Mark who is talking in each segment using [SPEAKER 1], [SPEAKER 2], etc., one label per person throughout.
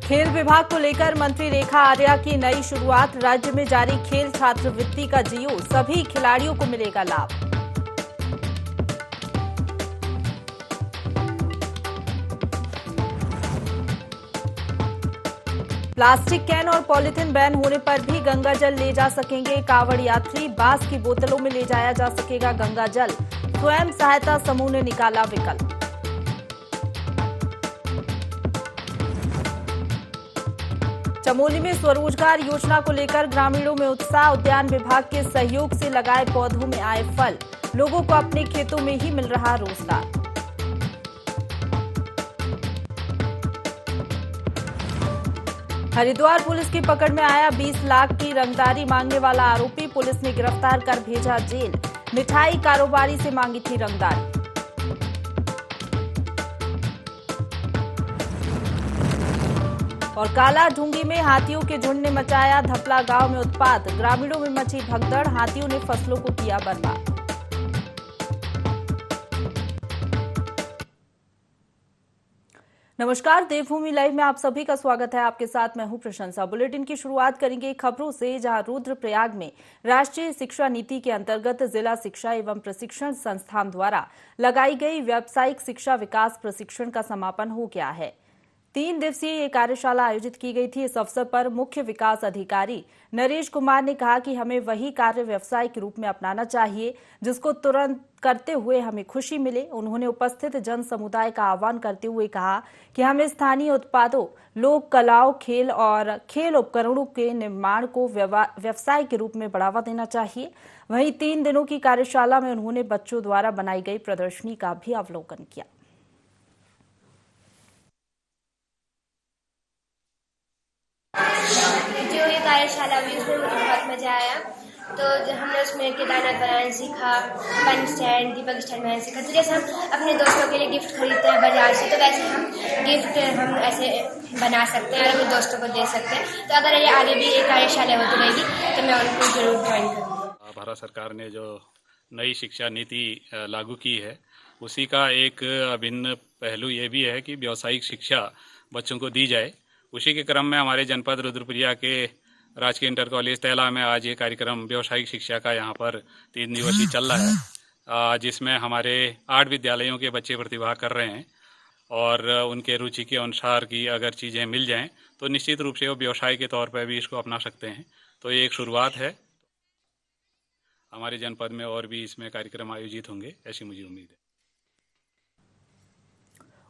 [SPEAKER 1] खेल विभाग को लेकर मंत्री रेखा आर्या की नई शुरुआत। राज्य में जारी खेल छात्रवृत्ति का जियो, सभी खिलाड़ियों को मिलेगा लाभ। प्लास्टिक कैन और पॉलीथिन बैन होने पर भी गंगा जल ले जा सकेंगे कांवड़ यात्री। बांस की बोतलों में ले जाया जा सकेगा गंगा जल। स्वयं सहायता समूह ने निकाला विकल्प। चमोली में स्वरोजगार योजना को लेकर ग्रामीणों में उत्साह। उद्यान विभाग के सहयोग से लगाए पौधों में आए फल, लोगों को अपने खेतों में ही मिल रहा रोजगार। हरिद्वार पुलिस की पकड़ में आया 20 लाख की रंगदारी मांगने वाला आरोपी। पुलिस ने गिरफ्तार कर भेजा जेल। मिठाई कारोबारी से मांगी थी रंगदारी। और काला ढूंगी में हाथियों के झुंड ने मचाया धपला गांव में उत्पात। ग्रामीणों में मची भगदड़, हाथियों ने फसलों को किया बर्बाद। नमस्कार, देवभूमि लाइव में आप सभी का स्वागत है। आपके साथ मैं हूं प्रशंसा। बुलेटिन की शुरुआत करेंगे खबरों से, जहां रुद्रप्रयाग में राष्ट्रीय शिक्षा नीति के अंतर्गत जिला शिक्षा एवं प्रशिक्षण संस्थान द्वारा लगाई गई व्यावसायिक शिक्षा विकास प्रशिक्षण का समापन हो गया है। 3 दिवसीय ये कार्यशाला आयोजित की गई थी। इस अवसर पर मुख्य विकास अधिकारी नरेश कुमार ने कहा कि हमें वही कार्य व्यवसाय के रूप में अपनाना चाहिए जिसको तुरंत करते हुए हमें खुशी मिले। उन्होंने उपस्थित जन समुदाय का आह्वान करते हुए कहा कि हमें स्थानीय उत्पादों, लोक कलाओं, खेल और खेल उपकरणों के निर्माण को व्यवसाय के रूप में बढ़ावा देना चाहिए। वहीं 3 दिनों की कार्यशाला में उन्होंने बच्चों द्वारा बनाई गई प्रदर्शनी का भी अवलोकन किया।
[SPEAKER 2] जो ये कार्यशाला हुई उसमें मुझे बहुत मजा आया। तो हमने उसमें केदारनाथ बनाना सीखा, पेन स्टैंड, दीपक स्टैंड बनाना सीखा। तो जैसे हम अपने दोस्तों के लिए गिफ्ट खरीदते हैं बाजार से, तो वैसे हम गिफ्ट हम ऐसे बना सकते हैं और अपने दोस्तों को दे सकते हैं। तो अगर ये आगे भी ये कार्यशाला होती रहेगी तो मैं उनको जरूर ज्वाइन करूँगी।
[SPEAKER 3] भारत सरकार ने जो नई शिक्षा नीति लागू की है, उसी का एक अभिन्न पहलू ये भी है कि व्यावसायिक शिक्षा बच्चों को दी जाए। उसी के क्रम में हमारे जनपद रुद्रप्रयाग के राजकीय इंटर कॉलेज तैला में आज ये कार्यक्रम व्यावसायिक शिक्षा का यहाँ पर 3 दिवसीय चल रहा है, जिसमें हमारे 8 विद्यालयों के बच्चे प्रतिभाग कर रहे हैं। और उनके रुचि के अनुसार की अगर चीज़ें मिल जाएं तो निश्चित रूप से वो व्यवसाय के तौर पर भी इसको अपना सकते हैं। तो ये एक शुरुआत है। हमारे जनपद में और भी इसमें कार्यक्रम आयोजित होंगे, ऐसी मुझे उम्मीद है।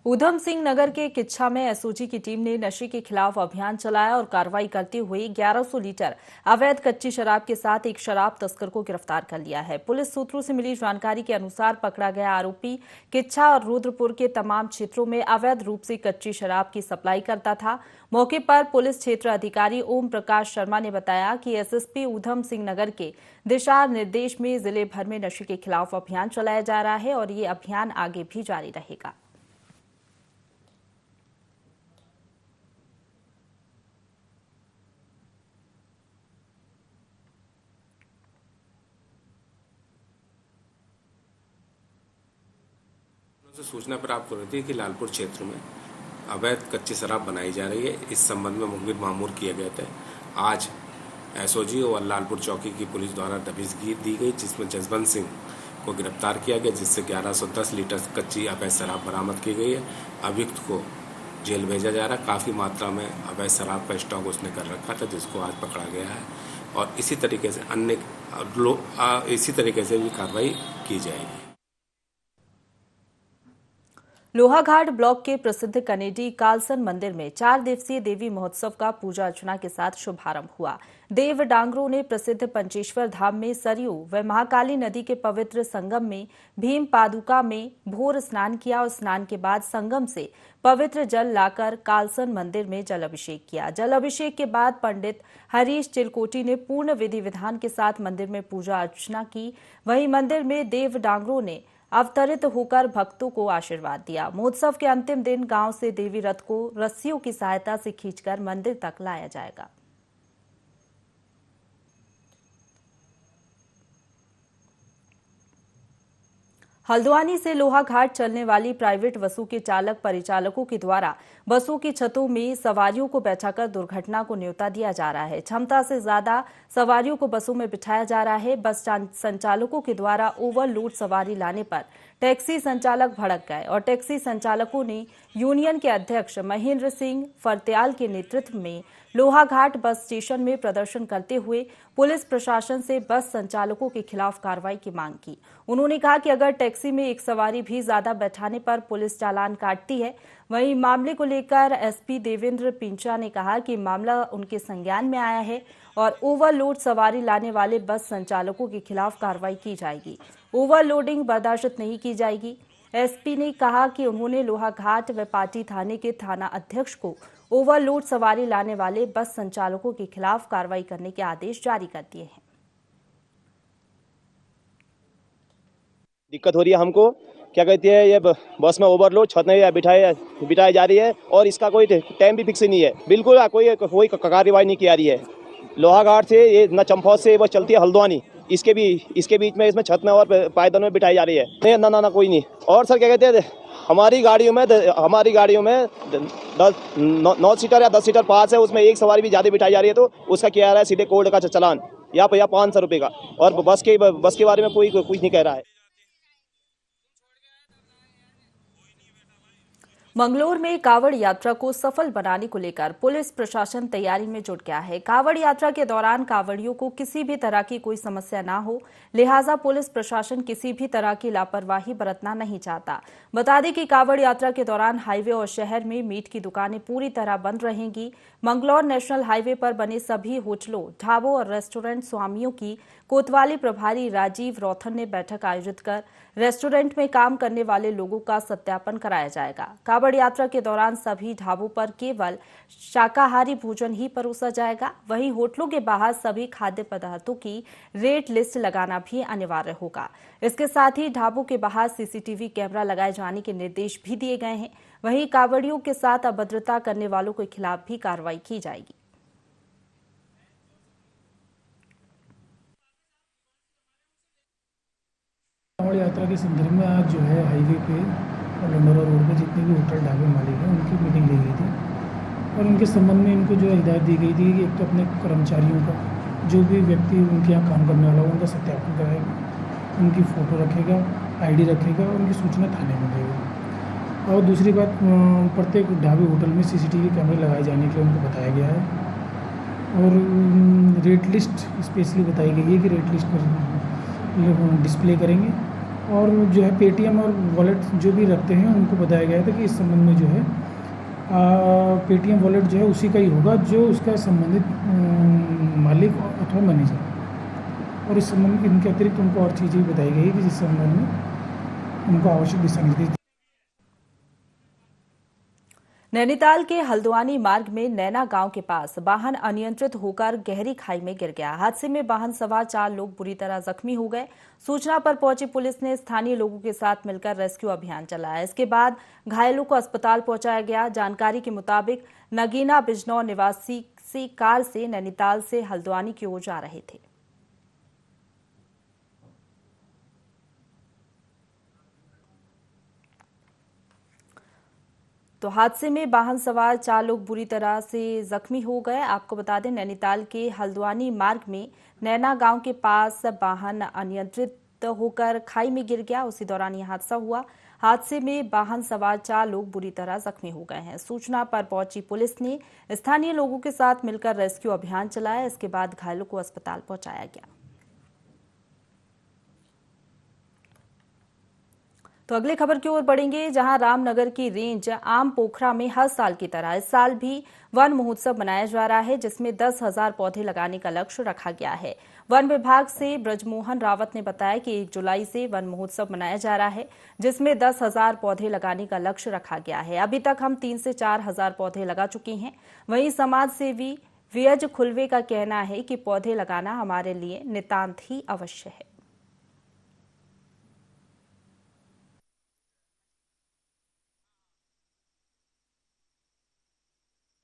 [SPEAKER 1] ऊधम सिंह नगर के किच्छा में एसओजी की टीम ने नशे के खिलाफ अभियान चलाया और कार्रवाई करते हुए 1100 लीटर अवैध कच्ची शराब के साथ एक शराब तस्कर को गिरफ्तार कर लिया है। पुलिस सूत्रों से मिली जानकारी के अनुसार पकड़ा गया आरोपी किच्छा और रुद्रपुर के तमाम क्षेत्रों में अवैध रूप से कच्ची शराब की सप्लाई करता था। मौके पर पुलिस क्षेत्र अधिकारी ओम प्रकाश शर्मा ने बताया कि एसएसपी ऊधम सिंह नगर के दिशा निर्देश में जिले भर में नशे के खिलाफ अभियान चलाया जा रहा है और ये अभियान आगे भी जारी रहेगा।
[SPEAKER 4] सूचना प्राप्त हो रही थी कि लालपुर क्षेत्र में अवैध कच्ची शराब बनाई जा रही है। इस संबंध में मुखबिर मामूर किए गए थे। आज एसओजी और लालपुर चौकी की पुलिस द्वारा दबिश दी गई, जिसमें जसवंत सिंह को गिरफ्तार किया गया, जिससे 1110 लीटर कच्ची अवैध शराब बरामद की गई है। अभियुक्त को जेल भेजा जा रहा है। काफ़ी मात्रा में अवैध शराब का स्टॉक उसने कर रखा था, जिसको आज पकड़ा गया है और इसी तरीके से भी कार्रवाई की जाएगी।
[SPEAKER 1] लोहाघाट ब्लॉक के प्रसिद्ध कनेडी कालसन मंदिर में 4 दिवसीय देवी महोत्सव का पूजा अर्चना के साथ शुभारंभ हुआ। देव डांगरों ने प्रसिद्ध पंचेश्वर धाम में सरयू व महाकाली नदी के पवित्र संगम में भीम पादुका में भोर स्नान किया और स्नान के बाद संगम से पवित्र जल लाकर कालसन मंदिर में जल अभिषेक किया। जल अभिषेक के बाद पंडित हरीश चिलकोटी ने पूर्ण विधि विधान के साथ मंदिर में पूजा अर्चना की। वहीं मंदिर में देव डांगरों ने अवतरित होकर भक्तों को आशीर्वाद दिया। महोत्सव के अंतिम दिन गांव से देवी रथ को रस्सियों की सहायता से खींचकर मंदिर तक लाया जाएगा। हल्द्वानी से लोहाघाट चलने वाली प्राइवेट बसों के चालक परिचालकों के द्वारा बसों की छतों में सवारियों को बैठाकर दुर्घटना को न्योता दिया जा रहा है। क्षमता से ज्यादा सवारियों को बसों में बिठाया जा रहा है। बस संचालकों के द्वारा ओवरलोड सवारी लाने पर टैक्सी संचालक भड़क गए और टैक्सी संचालकों ने यूनियन के अध्यक्ष महेंद्र सिंह फरत्याल के नेतृत्व में लोहाघाट बस स्टेशन में प्रदर्शन करते हुए पुलिस प्रशासन से बस संचालकों के खिलाफ कार्रवाई की मांग की। उन्होंने कहा कि अगर टैक्सी में एक सवारी भी ज्यादा बैठाने पर पुलिस चालान काटती है। वहीं मामले को लेकर एसपी देवेंद्र पिंचा ने कहा कि मामला उनके संज्ञान में आया है और ओवरलोड सवारी लाने वाले बस संचालकों के खिलाफ कार्रवाई की जाएगी। ओवरलोडिंग बर्दाश्त नहीं की जाएगी। एसपी ने कहा कि उन्होंने लोहाघाट व पाटी थाने के थाना अध्यक्ष को ओवरलोड सवारी लाने वाले बस संचालकों के खिलाफ कार्रवाई करने के आदेश जारी कर दिए हैं।
[SPEAKER 5] दिक्कत हो रही है हमको, क्या कहते हैं, ये बस में ओवरलोड छत में बिठाई जा रही है और इसका कोई टाइम भी फिक्स नहीं है। बिल्कुल कोई कार्रवाई नहीं की जा रही है। लोहाघाट से ये न चंपौत से बस चलती है हल्द्वानी, इसके बीच में इसमें छत में और पायदान में बिठाई जा रही है। नहीं ना कोई नहीं। और सर क्या कहते हैं, हमारी गाड़ियों में 9 सीटर या 10 सीटर पास है, उसमें एक सवारी भी ज्यादा बिठाई जा रही है तो उसका क्या रहा है, सीधे कोर्ट का चालान या 500 रुपए का। और बस के बारे में कोई कुछ नहीं कह रहा है।
[SPEAKER 1] मंगलौर में कावड़ यात्रा को सफल बनाने को लेकर पुलिस प्रशासन तैयारी में जुट गया है। कावड़ यात्रा के दौरान कावड़ियों को किसी भी तरह की कोई समस्या ना हो, लिहाजा पुलिस प्रशासन किसी भी तरह की लापरवाही बरतना नहीं चाहता। बता दें कि कावड़ यात्रा के दौरान हाईवे और शहर में मीट की दुकानें पूरी तरह बंद रहेंगी। मंगलौर नेशनल हाईवे पर बने सभी होटलों, ढाबों और रेस्टोरेंट स्वामियों की कोतवाली प्रभारी राजीव रौथन ने बैठक आयोजित कर रेस्टोरेंट में काम करने वाले लोगों का सत्यापन कराया जाएगा। कावड़ यात्रा के दौरान सभी ढाबों पर केवल शाकाहारी भोजन ही परोसा जाएगा। वहीं होटलों के बाहर सभी खाद्य पदार्थों की रेट लिस्ट लगाना भी अनिवार्य होगा। इसके साथ ही ढाबों के बाहर सीसीटीवी कैमरा लगाए जाने के निर्देश भी दिए गए हैं। वहीं कावड़ियों के साथ अभद्रता करने वालों के खिलाफ भी कार्रवाई की जाएगी।
[SPEAKER 6] कावड़ यात्रा के संदर्भ में आज जो है हाईवे पे और लंडोरा रोड पे जितने भी होटल ढाबे मालिक हैं उनकी मीटिंग ली गई थी और उनके संबंध में इनको जो है हिदायत दी गई थी कि एक तो अपने कर्मचारियों का, जो भी व्यक्ति उनके यहाँ काम करने वाला हो उनका सत्यापन कराएगा, उनकी फ़ोटो रखेगा, ID रखेगा और उनकी सूचना थाने में देगा। और दूसरी बात, प्रत्येक ढाबे होटल में CCTV कैमरे लगाए जाने के लिए उनको बताया गया है और रेट लिस्ट स्पेशली बताई गई है कि रेट लिस्ट पर डिस्प्ले करेंगे। और जो है पेटीएम और वॉलेट जो भी रखते हैं उनको बताया गया था कि इस संबंध में जो है पेटीएम वॉलेट जो है उसी का ही होगा जो उसका संबंधित मालिक अथवा मैनेजर। और इस संबंध में इनके अतिरिक्त उनको और चीज़ें भी बताई गई है कि जिस संबंध में उनको आवश्यक दिशा निर्देश।
[SPEAKER 1] नैनीताल के हल्द्वानी मार्ग में नैना गांव के पास वाहन अनियंत्रित होकर गहरी खाई में गिर गया। हादसे में वाहन सवार 4 लोग बुरी तरह जख्मी हो गए। सूचना पर पहुंची पुलिस ने स्थानीय लोगों के साथ मिलकर रेस्क्यू अभियान चलाया। इसके बाद घायलों को अस्पताल पहुंचाया गया। जानकारी के मुताबिक नगीना बिजनौर निवासी कार से नैनीताल से हल्द्वानी की ओर जा रहे थे। तो हादसे में वाहन सवार 4 लोग बुरी तरह से जख्मी हो गए। आपको बता दें, नैनीताल के हल्द्वानी मार्ग में नैना गांव के पास वाहन अनियंत्रित होकर खाई में गिर गया। उसी दौरान यह हादसा हुआ। हादसे में वाहन सवार 4 लोग बुरी तरह जख्मी हो गए हैं। सूचना पर पहुंची पुलिस ने स्थानीय लोगों के साथ मिलकर रेस्क्यू अभियान चलाया। इसके बाद घायलों को अस्पताल पहुंचाया गया। तो अगली खबर की ओर बढ़ेंगे, जहां रामनगर की रेंज आम पोखरा में हर साल की तरह इस साल भी वन महोत्सव मनाया जा रहा है, जिसमें 10,000 पौधे लगाने का लक्ष्य रखा गया है। वन विभाग से ब्रजमोहन रावत ने बताया कि 1 जुलाई से वन महोत्सव मनाया जा रहा है, जिसमें 10,000 पौधे लगाने का लक्ष्य रखा गया है। अभी तक हम 3 से 4,000 पौधे लगा चुके हैं। वहीं समाज सेवी वियज खुलवे का कहना है कि पौधे लगाना हमारे लिए नितांत ही अवश्य है।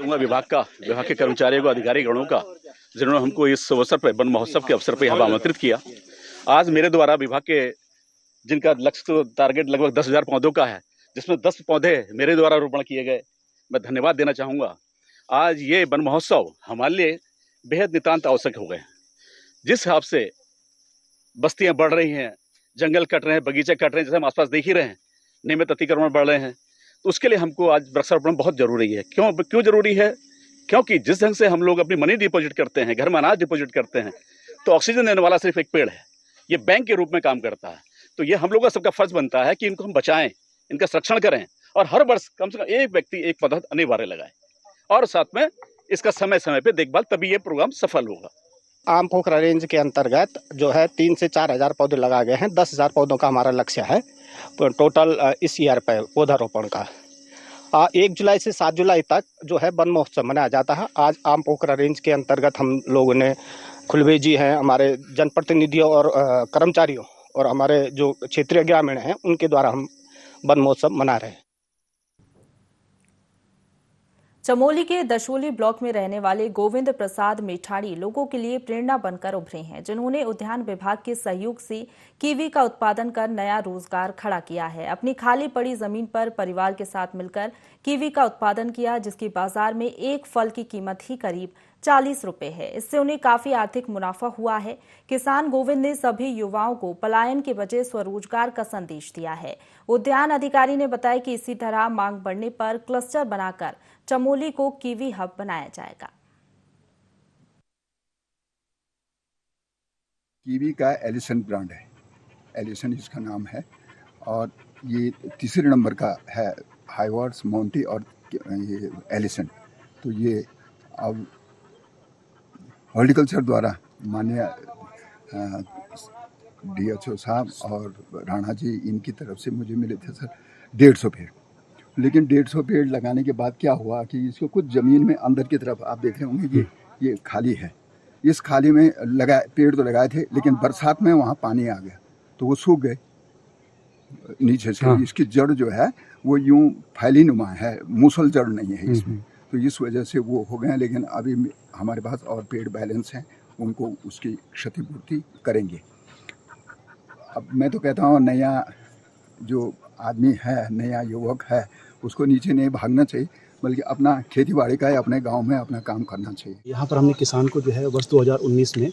[SPEAKER 7] विभाग के कर्मचारियों को, अधिकारी गणों का, जिन्होंने हमको इस अवसर पर वन महोत्सव के अवसर पर यहाँ आमंत्रित किया। आज मेरे द्वारा विभाग के जिनका लक्ष्य तो टारगेट लगभग 10,000 पौधों का है, जिसमें 10 पौधे मेरे द्वारा रोपण किए गए। मैं धन्यवाद देना चाहूँगा। आज ये वन महोत्सव हमारे लिए बेहद नितांत आवश्यक हो गए। जिस हिसाब से बस्तियां बढ़ रही हैं, जंगल कट रहे हैं, बगीचे कट रहे हैं, जैसे हम आसपास देख ही रहे हैं, नियमित अतिक्रमण बढ़ रहे हैं, तो उसके लिए हमको आज वृक्षारोपण बहुत जरूरी है। क्यों जरूरी है? क्योंकि जिस ढंग से हम लोग अपनी मनी डिपॉजिट करते हैं, घर में अनाज डिपॉजिट करते हैं, तो ऑक्सीजन देने वाला सिर्फ एक पेड़ है। ये बैंक के रूप में काम करता है। तो ये हम लोग का सबका फर्ज बनता है कि इनको हम बचाएं, इनका संरक्षण करें और हर वर्ष कम से कम एक व्यक्ति एक पौधा अनिवार्य लगाए और साथ में इसका समय समय पे देखभाल, तभी ये प्रोग्राम सफल होगा।
[SPEAKER 8] आम पोखरा रेंज के अंतर्गत जो है 3 से 4 हज़ार पौधे लगाए गए हैं। 10,000 पौधों का हमारा लक्ष्य है टोटल इस ईयर पे पौधारोपण का। 1 जुलाई से 7 जुलाई तक जो है वन महोत्सव मनाया जाता है। आज आम पोखरा रेंज के अंतर्गत हम लोगों ने खुलवे जी हैं, हमारे जनप्रतिनिधियों और कर्मचारियों और हमारे जो क्षेत्रीय ग्रामीण हैं, उनके द्वारा हम वन महोत्सव मना रहे हैं।
[SPEAKER 1] चमोली के दशोली ब्लॉक में रहने वाले गोविंद प्रसाद मेठाणी लोगों के लिए प्रेरणा बनकर उभरे हैं, जिन्होंने उद्यान विभाग के सहयोग से कीवी का उत्पादन कर नया रोजगार खड़ा किया है। अपनी खाली पड़ी जमीन पर परिवार के साथ मिलकर कीवी का उत्पादन किया, जिसकी बाजार में एक फल की कीमत ही करीब 40 रुपए है। इससे उन्हें काफी आर्थिक मुनाफा हुआ है। किसान गोविंद ने सभी युवाओं को पलायन के बजाय स्वरोजगार का संदेश दिया है। उद्यान अधिकारी ने बताया कि इसी तरह मांग बढ़ने पर क्लस्टर बनाकर चमोली को कीवी हब बनाया जाएगा।
[SPEAKER 9] कीवी का एलिसन ब्रांड है, एलिसन इसका नाम है और ये तीसरे नंबर का है, हाईवर्ड्स, मोंटी और ये एलिसन। तो ये अब हॉर्टिकल्चर द्वारा माननीय DHO साहब और राणा जी, इनकी तरफ से मुझे मिले थे सर 150 पेड़। लेकिन 150 पेड़ लगाने के बाद क्या हुआ कि इसको कुछ ज़मीन में अंदर की तरफ आप देख रहे होंगे ये खाली है। इस खाली में पेड़ तो लगाए थे, लेकिन बरसात में वहाँ पानी आ गया तो वो सूख गए नीचे से। हाँ। इसकी जड़ जो है वो यूं फैली नुमा है, मूसल जड़ नहीं है इसमें, तो इस वजह से वो हो गए। लेकिन अभी हमारे पास और पेड़ बैलेंस हैं, उनको उसकी क्षतिपूर्ति करेंगे। अब मैं तो कहता हूँ नया जो आदमी है, नया युवक है, उसको नीचे नहीं भागना चाहिए, बल्कि अपना खेती बाड़ी का या अपने गांव में अपना काम करना चाहिए।
[SPEAKER 6] यहाँ पर हमने किसान को जो है वर्ष 2019 में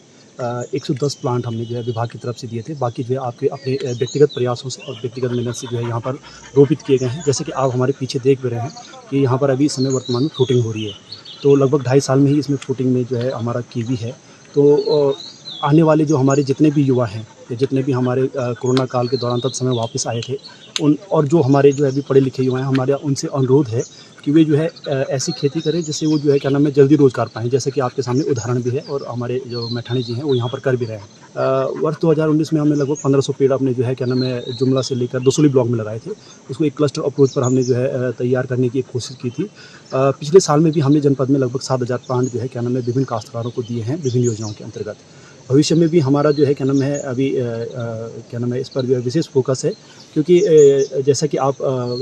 [SPEAKER 6] 110 प्लांट हमने जो है विभाग की तरफ से दिए थे। बाकी जो है आपके अपने व्यक्तिगत प्रयासों से और व्यक्तिगत मेहनत से जो है यहाँ पर रोपित किए गए हैं। जैसे कि आप हमारे पीछे देख भी रहे हैं कि यहाँ पर अभी समय वर्तमान में फ्रूटिंग हो रही है, तो लगभग 2.5 साल में ही इसमें फ्रूटिंग में जो है हमारा कीवी है। तो आने वाले जो हमारे जितने भी युवा हैं या जितने भी हमारे कोरोना काल के दौरान तत्समय वापस आए थे, उन और जो हमारे जो है अभी पढ़े लिखे युवा हैं, हमारे उनसे अनुरोध है कि वे जो है ऐसी खेती करें जिससे वो जो है क्या नाम है जल्दी रोजगार पाएँ। जैसे कि आपके सामने उदाहरण भी है और हमारे जो मेठाणी जी हैं वो यहाँ पर कर भी रहे हैं। वर्ष 2019 में हमने लगभग 1500 पेड़ अपने जो है क्या नाम है जुमला से लेकर दसोली ब्लॉक में लगाए थे। उसको एक क्लस्टर अप्रोच पर हमने जो है तैयार करने की कोशिश की थी। पिछले साल में भी हमने जनपद में लगभग 7000 प्लांट जो है क्या नाम है विभिन्न काश्तकारों को दिए हैं विभिन्न योजनाओं के अंतर्गत। भविष्य में भी हमारा जो है क्या नाम है अभी क्या नाम है इस पर जो है विशेष फोकस है, क्योंकि जैसा कि आप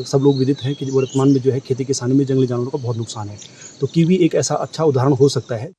[SPEAKER 6] सब लोग विदित हैं कि वर्तमान में जो है खेती किसानी में जंगली जानवरों का बहुत नुकसान है, तो कीवी एक ऐसा अच्छा उदाहरण हो सकता है।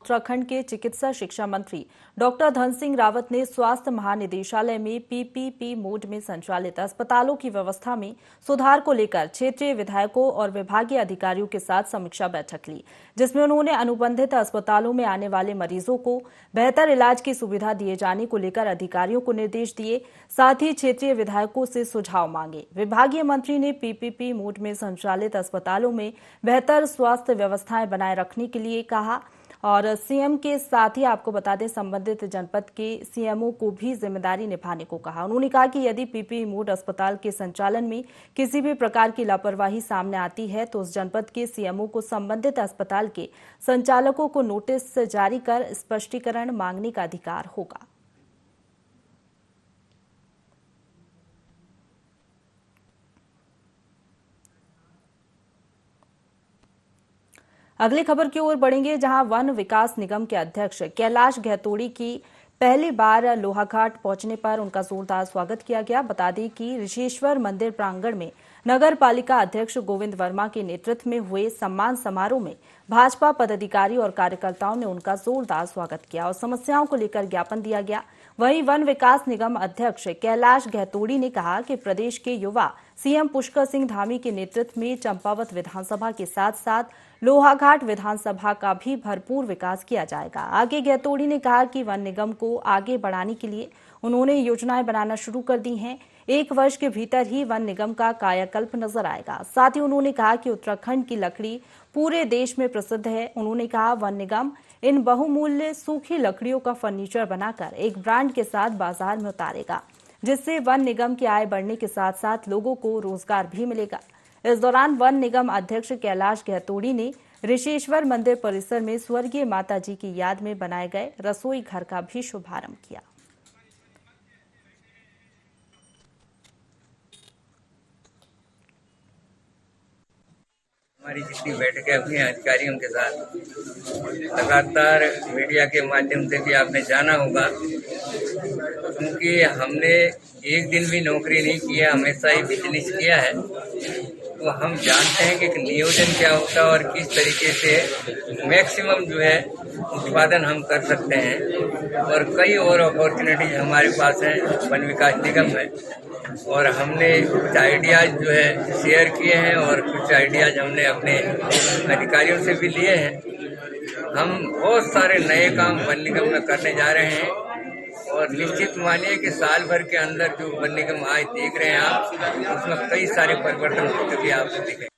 [SPEAKER 1] उत्तराखंड के चिकित्सा शिक्षा मंत्री डॉक्टर धन सिंह रावत ने स्वास्थ्य महानिदेशालय में PPP मोड में संचालित अस्पतालों की व्यवस्था में सुधार को लेकर क्षेत्रीय विधायकों और विभागीय अधिकारियों के साथ समीक्षा बैठक ली, जिसमें उन्होंने अनुबंधित अस्पतालों में आने वाले मरीजों को बेहतर इलाज की सुविधा दिए जाने को लेकर अधिकारियों को निर्देश दिए। साथ ही क्षेत्रीय विधायकों से सुझाव मांगे। विभागीय मंत्री ने PPP मोड में संचालित अस्पतालों में बेहतर स्वास्थ्य व्यवस्थाएं बनाए रखने के लिए कहा और सीएम के साथ ही आपको बता दें संबंधित जनपद के सीएमओ को भी जिम्मेदारी निभाने को कहा। उन्होंने कहा कि यदि PPP मोड अस्पताल के संचालन में किसी भी प्रकार की लापरवाही सामने आती है तो उस जनपद के सीएमओ को संबंधित अस्पताल के संचालकों को नोटिस जारी कर स्पष्टीकरण मांगने का अधिकार होगा। अगली खबर की ओर बढ़ेंगे, जहां वन विकास निगम के अध्यक्ष कैलाश गहतोड़ी की पहली बार लोहाघाट पहुंचने पर उनका जोरदार स्वागत किया गया। बता दें कि ऋषिश्वर मंदिर प्रांगण में नगर पालिका अध्यक्ष गोविंद वर्मा के नेतृत्व में हुए सम्मान समारोह में भाजपा पदाधिकारी और कार्यकर्ताओं ने उनका जोरदार स्वागत किया और समस्याओं को लेकर ज्ञापन दिया गया। वहीं वन विकास निगम अध्यक्ष कैलाश गहतोड़ी ने कहा कि प्रदेश के युवा सीएम पुष्कर सिंह धामी के नेतृत्व में चंपावत विधानसभा के साथ साथ लोहाघाट विधानसभा का भी भरपूर विकास किया जाएगा। आगे गहतोड़ी ने कहा कि वन निगम को आगे बढ़ाने के लिए उन्होंने योजनाएं बनाना शुरू कर दी हैं। 1 वर्ष के भीतर ही वन निगम का कायाकल्प नजर आएगा। साथ ही उन्होंने कहा कि उत्तराखंड की लकड़ी पूरे देश में प्रसिद्ध है। उन्होंने कहा वन निगम इन बहुमूल्य सूखी लकड़ियों का फर्नीचर बनाकर एक ब्रांड के साथ बाजार में उतारेगा, जिससे वन निगम की आय बढ़ने के साथ साथ लोगों को रोजगार भी मिलेगा। इस दौरान वन निगम अध्यक्ष कैलाश गहतोड़ी ने ऋषेश्वर मंदिर परिसर में स्वर्गीय माता जी की याद में बनाए गए रसोई घर का भी शुभारंभ किया।
[SPEAKER 10] हमारी जितनी बैठकें हुई हैं अधिकारियों के साथ, लगातार मीडिया के माध्यम से भी आपने जाना होगा, क्योंकि हमने एक दिन भी नौकरी नहीं किया, हमेशा ही बिजनेस किया है, तो हम जानते हैं कि नियोजन क्या होता है और किस तरीके से मैक्सिमम जो है उत्पादन हम कर सकते हैं। और कई और अपॉर्चुनिटीज हमारे पास हैं वन विकास निगम में, और हमने कुछ आइडियाज जो है शेयर किए हैं और कुछ आइडियाज हमने अपने अधिकारियों से भी लिए हैं। हम बहुत सारे नए काम वन निगम में करने जा रहे हैं और निश्चित मानिए कि साल भर के अंदर जो वन निगम आज देख रहे हैं आप, उसमें कई सारे परिवर्तन होते हुए आपको दिखेंगे।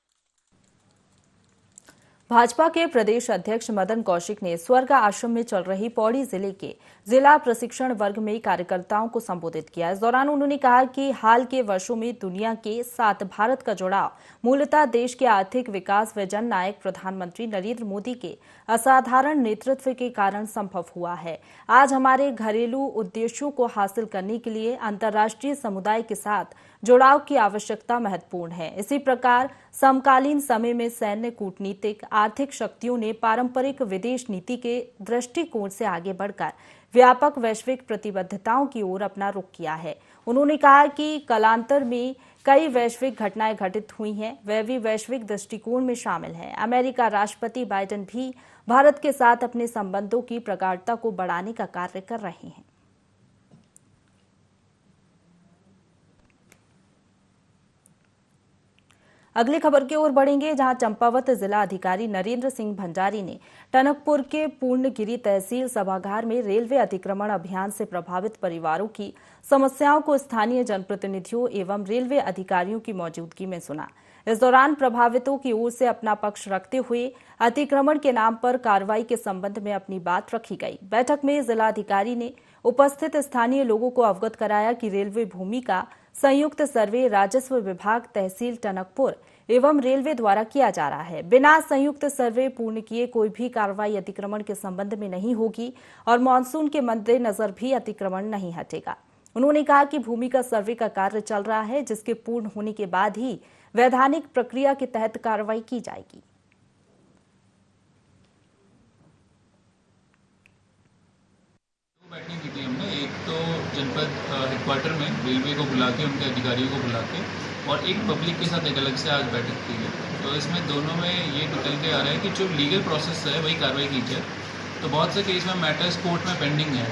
[SPEAKER 1] भाजपा के प्रदेश अध्यक्ष मदन कौशिक ने स्वर्ग आश्रम में चल रही पौड़ी जिले के जिला प्रशिक्षण वर्ग में कार्यकर्ताओं को संबोधित किया। इस दौरान उन्होंने कहा कि हाल के वर्षों में दुनिया के साथ भारत का जुड़ाव मूलतः देश के आर्थिक विकास व जननायक प्रधानमंत्री नरेंद्र मोदी के असाधारण नेतृत्व के कारण संभव हुआ है। आज हमारे घरेलू उद्देश्यों को हासिल करने के लिए अंतर्राष्ट्रीय समुदाय के साथ जुड़ाव की आवश्यकता महत्वपूर्ण है। इसी प्रकार समकालीन समय में सैन्य, कूटनीतिक, आर्थिक शक्तियों ने पारंपरिक विदेश नीति के दृष्टिकोण से आगे बढ़कर व्यापक वैश्विक प्रतिबद्धताओं की ओर अपना रुख किया है। उन्होंने कहा कि कालांतर में कई वैश्विक घटनाएं घटित हुई हैं, वे भी वैश्विक दृष्टिकोण में शामिल हैं। अमेरिका राष्ट्रपति बाइडेन भी भारत के साथ अपने संबंधों की प्रगाढ़ता को बढ़ाने का कार्य कर रहे हैं। अगली खबर की ओर बढ़ेंगे, जहां चंपावत जिला अधिकारी नरेंद्र सिंह भंडारी ने टनकपुर के पूर्णगिरी तहसील सभागार में रेलवे अतिक्रमण अभियान से प्रभावित परिवारों की समस्याओं को स्थानीय जनप्रतिनिधियों एवं रेलवे अधिकारियों की मौजूदगी में सुना। इस दौरान प्रभावितों की ओर से अपना पक्ष रखते हुए अतिक्रमण के नाम पर कार्रवाई के संबंध में अपनी बात रखी गई। बैठक में जिलाधिकारी ने उपस्थित स्थानीय लोगों को अवगत कराया कि रेलवे भूमि का संयुक्त सर्वे राजस्व विभाग तहसील टनकपुर एवं रेलवे द्वारा किया जा रहा है। बिना संयुक्त सर्वे पूर्ण किए कोई भी कार्रवाई अतिक्रमण के संबंध में नहीं होगी और मानसून के मद्देनजर भी अतिक्रमण नहीं हटेगा। उन्होंने कहा कि भूमि का सर्वे का कार्य चल रहा है, जिसके पूर्ण होने के बाद ही वैधानिक प्रक्रिया के तहत कार्रवाई की जाएगी।
[SPEAKER 11] बैठक की थी हमने, एक तो जनपद हेडक्वार्टर में रेलवे को बुला के, उनके अधिकारियों को बुला के, और एक पब्लिक के साथ एक अलग से आज बैठक की है। तो इसमें दोनों में ये निकल के आ रहा है कि जो लीगल प्रोसेस है वही कार्रवाई की जाए। तो बहुत से केस में मैटर्स कोर्ट में पेंडिंग है,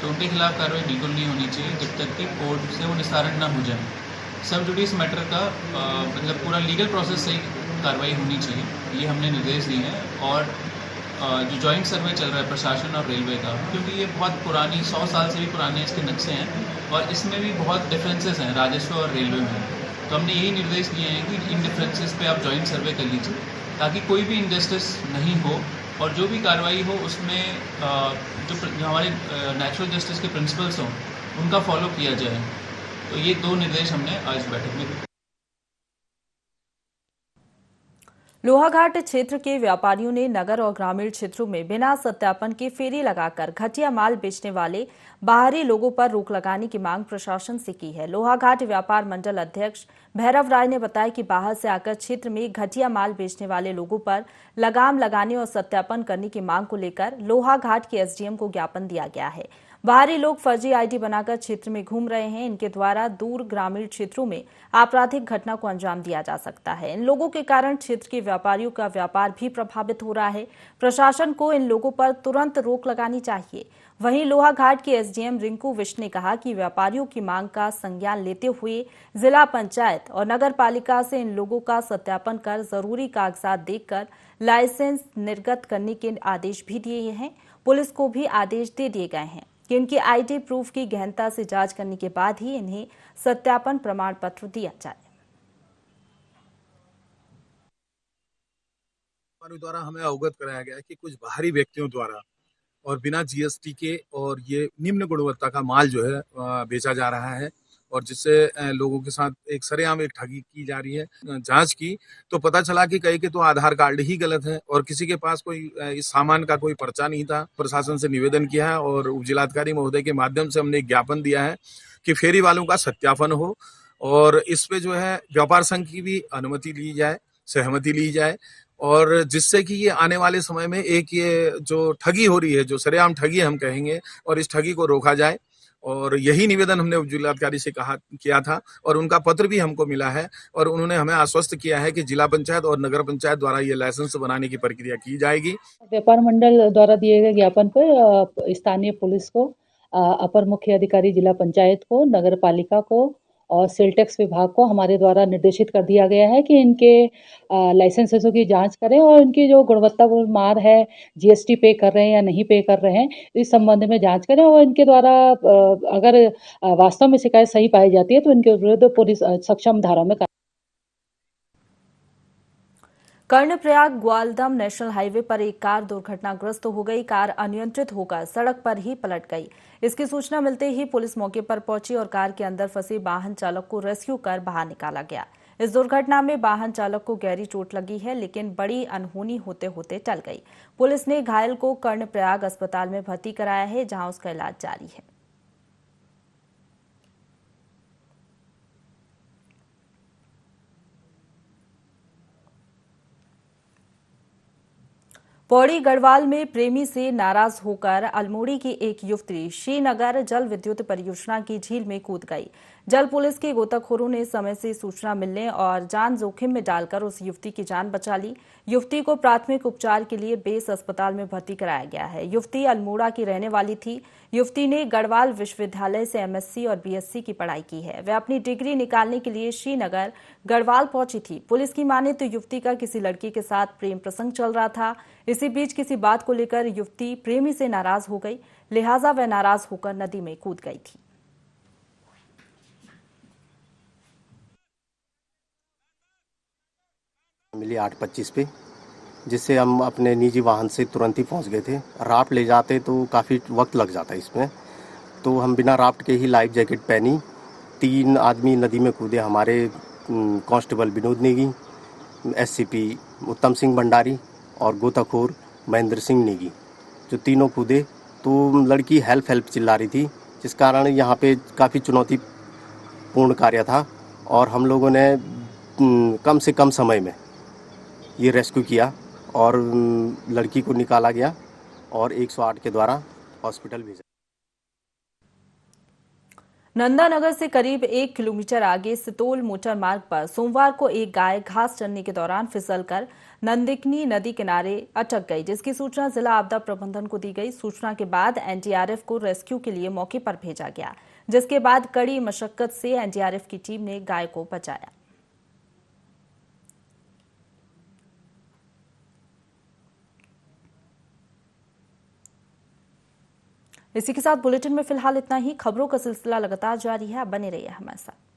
[SPEAKER 11] तो उनके खिलाफ कार्रवाई बिल्कुल नहीं होनी चाहिए जब तक कि कोर्ट से वो निस्तारण ना हो जाए। सब जुडिस मैटर का मतलब पूरा लीगल प्रोसेस से ही कार्रवाई होनी चाहिए, ये हमने निर्देश दिए हैं। और जो जॉइंट सर्वे चल रहा है प्रशासन और रेलवे का, क्योंकि ये बहुत पुरानी 100 साल से भी पुराने इसके नक्शे हैं और इसमें भी बहुत डिफरेंसेस हैं राजस्व और रेलवे में। तो हमने यही निर्देश दिए हैं कि इन डिफरेंसेस पे आप जॉइंट सर्वे कर लीजिए, ताकि कोई भी इनजस्टिस नहीं हो और जो भी कार्रवाई हो उसमें जो हमारे नेचुरल जस्टिस के प्रिंसिपल्स हों उनका फॉलो किया जाए। तो ये 2 निर्देश हमने आज बैठक में दिए।
[SPEAKER 1] लोहाघाट क्षेत्र के व्यापारियों ने नगर और ग्रामीण क्षेत्रों में बिना सत्यापन के फेरी लगाकर घटिया माल बेचने वाले बाहरी लोगों पर रोक लगाने की मांग प्रशासन से की है। लोहाघाट व्यापार मंडल अध्यक्ष भैरव राय ने बताया कि बाहर से आकर क्षेत्र में घटिया माल बेचने वाले लोगों पर लगाम लगाने और सत्यापन करने की मांग को लेकर लोहाघाट के एसडीएम को ज्ञापन दिया गया है। बाहरी लोग फर्जी आईडी बनाकर क्षेत्र में घूम रहे हैं। इनके द्वारा दूर ग्रामीण क्षेत्रों में आपराधिक घटना को अंजाम दिया जा सकता है। इन लोगों के कारण क्षेत्र के व्यापारियों का व्यापार भी प्रभावित हो रहा है। प्रशासन को इन लोगों पर तुरंत रोक लगानी चाहिए। वहीं लोहाघाट के एसडीएम रिंकू विश ने कहा कि व्यापारियों की मांग का संज्ञान लेते हुए जिला पंचायत और नगर पालिका से इन लोगों का सत्यापन कर जरूरी कागजात देकर लाइसेंस निर्गत करने के आदेश भी दिए हैं। पुलिस को भी आदेश दे दिए गए हैं कि इनकी आईडी प्रूफ की गहनता से जांच करने के बाद ही इन्हें सत्यापन प्रमाण पत्र दिया जाए।
[SPEAKER 12] हमारे द्वारा हमें अवगत कराया गया है कि कुछ बाहरी व्यक्तियों द्वारा और बिना जीएसटी के और ये निम्न गुणवत्ता का माल जो है बेचा जा रहा है और जिससे लोगों के साथ एक सरेआम एक ठगी की जा रही है। जांच की तो पता चला कि कई के तो आधार कार्ड ही गलत है और किसी के पास कोई इस सामान का कोई पर्चा नहीं था। प्रशासन से निवेदन किया है और उप जिलाधिकारी महोदय के माध्यम से हमने एक ज्ञापन दिया है कि फेरी वालों का सत्यापन हो और इस पे जो है व्यापार संघ की भी अनुमति ली जाए, सहमति ली जाए और जिससे कि ये आने वाले समय में एक ये जो ठगी हो रही है, जो सरेआम ठगी हम कहेंगे, और इस ठगी को रोका जाए। और यही निवेदन हमने उप जिलाधिकारी से किया था और उनका पत्र भी हमको मिला है और उन्होंने हमें आश्वस्त किया है कि जिला पंचायत और नगर पंचायत द्वारा ये लाइसेंस बनाने की प्रक्रिया की जाएगी।
[SPEAKER 13] व्यापार मंडल द्वारा दिए गए ज्ञापन पर स्थानीय पुलिस को, अपर मुख्य अधिकारी जिला पंचायत को, नगर पालिका को और सेल टैक्स विभाग को हमारे द्वारा निर्देशित कर दिया गया है कि इनके लाइसेंसों की जांच करें और इनकी जो गुणवत्तापूर्ण माल है, जीएसटी पे कर रहे हैं या नहीं पे कर रहे हैं, इस संबंध में जांच करें और इनके द्वारा अगर वास्तव में शिकायत सही पाई जाती है तो इनके विरुद्ध पुलिस सक्षम धारा में।
[SPEAKER 1] कर्णप्रयाग ग्वालदम नेशनल हाईवे पर एक कार दुर्घटनाग्रस्त हो गई। कार अनियंत्रित होकर सड़क पर ही पलट गई। इसकी सूचना मिलते ही पुलिस मौके पर पहुंची और कार के अंदर फंसे वाहन चालक को रेस्क्यू कर बाहर निकाला गया। इस दुर्घटना में वाहन चालक को गहरी चोट लगी है, लेकिन बड़ी अनहोनी होते होते टल गई। पुलिस ने घायल को कर्णप्रयाग अस्पताल में भर्ती कराया है, जहां उसका इलाज जारी है। पौड़ी गढ़वाल में प्रेमी से नाराज होकर अल्मोड़ी की एक युवती श्रीनगर जल विद्युत परियोजना की झील में कूद गई। जल पुलिस के गोताखोरों ने समय से सूचना मिलने और जान जोखिम में डालकर उस युवती की जान बचा ली। युवती को प्राथमिक उपचार के लिए बेस अस्पताल में भर्ती कराया गया है। युवती अल्मोड़ा की रहने वाली थी। युवती ने गढ़वाल विश्वविद्यालय से एमएससी और बीएससी की पढ़ाई की है। वह अपनी डिग्री निकालने के लिए श्रीनगर गढ़वाल पहुंची थी। पुलिस की माने तो युवती का किसी लड़की के साथ प्रेम प्रसंग चल रहा था। इसी बीच किसी बात को लेकर युवती प्रेमी से नाराज हो गई, लिहाजा वह नाराज होकर नदी में कूद गई थी।
[SPEAKER 8] मिली 8:25 पे, जिससे हम अपने निजी वाहन से तुरंत ही पहुंच गए थे। राफ्ट ले जाते तो काफ़ी वक्त लग जाता इसमें, तो हम बिना राफ्ट के ही लाइफ जैकेट पहनी 3 आदमी नदी में कूदे। हमारे कांस्टेबल विनोद नेगी, एससीपी उत्तम सिंह भंडारी और गोताखोर महेंद्र सिंह नेगी, जो तीनों कूदे। तो लड़की हेल्प चिल्ला रही थी, जिस कारण यहाँ पे काफ़ी चुनौतीपूर्ण कार्य था और हम लोगों ने कम से कम समय में ये रेस्क्यू किया और लड़की को निकाला गया और 108 के द्वारा हॉस्पिटल भेजा।
[SPEAKER 1] नंदानगर से करीब 1 किलोमीटर आगे सितोल मोटर मार्ग पर सोमवार को एक गाय घास चरने के दौरान फिसलकर नंदिकनी नदी किनारे अटक गई, जिसकी सूचना जिला आपदा प्रबंधन को दी गई। सूचना के बाद एनडीआरएफ को रेस्क्यू के लिए मौके पर भेजा गया, जिसके बाद कड़ी मशक्कत से एनडीआरएफ की टीम ने गाय को बचाया। इसी के साथ बुलेटिन में फिलहाल इतना ही। खबरों का सिलसिला लगातार जारी है, आप बने रहिए हमारे साथ।